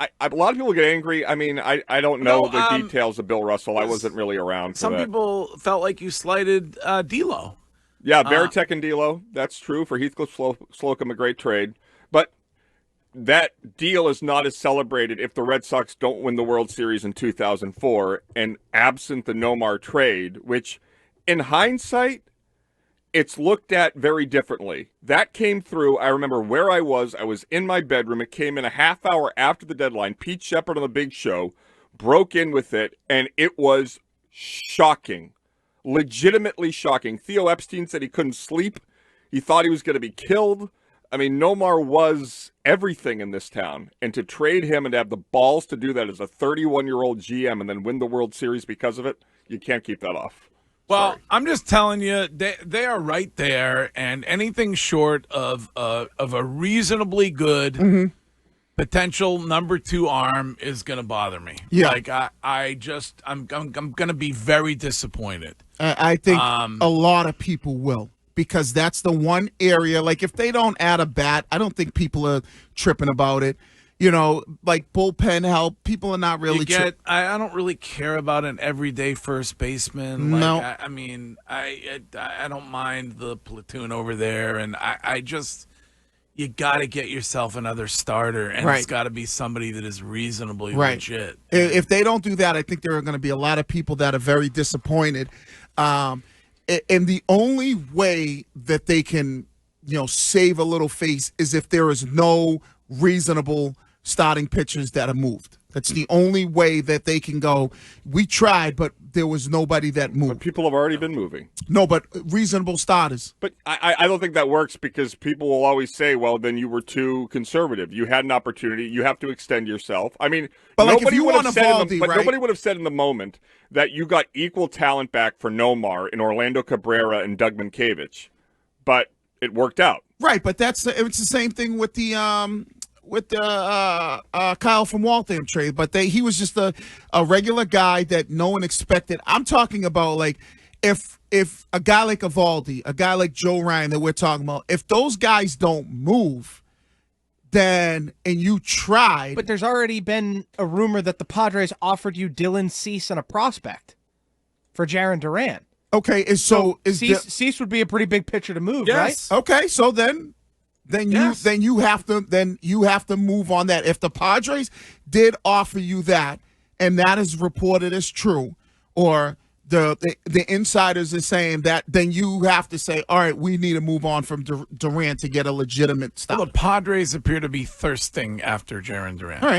A lot of people get angry. I mean, I don't know the details of Bill Russell. I wasn't really around for Some that. people felt like you slighted D'Lo. Yeah, Veritek and D'Lo. That's true. For Heathcliff Slocum, a great trade. But that deal is not as celebrated if the Red Sox don't win the World Series in 2004 and absent the Nomar trade, which in hindsight, it's looked at very differently. That came through. I remember where I was. I was in my bedroom. It came in a half hour after the deadline. Pete Shepard on The Big Show broke in with it, and it was shocking. Legitimately shocking. Theo Epstein said he couldn't sleep. He thought he was going to be killed. I mean, Nomar was everything in this town. And to trade him and to have the balls to do that as a 31-year-old GM and then win the World Series because of it, you can't keep that off. Well, Sorry. I'm just telling you, they are right there, and anything short of a reasonably good potential number 2 arm is going to bother me. Yeah. Like I'm going to be very disappointed. I think a lot of people will, because that's the one area. Like, if they don't add a bat, I don't think people are tripping about it. You know, like bullpen help, people are not really. I don't really care about an everyday first baseman. Like, No. I mean, I don't mind the platoon over there, and I just, you got to get yourself another starter, and Right. it's got to be somebody that is reasonably Right. legit. If they don't do that, I think there are going to be a lot of people that are very disappointed. And the only way that they can, save a little face is if there is no reasonable starting pitchers that are moved. That's the only way that they can go, we tried, but there was nobody that moved. But people have already been moving. No, but reasonable starters. But I don't think that works, because people will always say, well, then you were too conservative. You had an opportunity. You have to extend yourself. I mean, But like, if nobody you would want have a said Valdi, right? nobody would have said in the moment that you got equal talent back for Nomar in Orlando Cabrera and Doug Minkiewicz. But it worked out. Right, but it's the same thing with the Kyle from Waltham trade, but he was just a regular guy that no one expected. I'm talking about, like, if a guy like Evaldi, a guy like Joe Ryan that we're talking about, if those guys don't move, and you tried. But there's already been a rumor that the Padres offered you Dylan Cease and a prospect for Jarren Duran. Okay, Cease would be a pretty big pitcher to move, Yes. right? Okay, so then Yes. you have to move on that. If the Padres did offer you that, and that is reported as true, or the insiders are saying that, then you have to say, all right, we need to move on from Durant to get a legitimate stop. Well, the Padres appear to be thirsting after Jarren Duran. All right.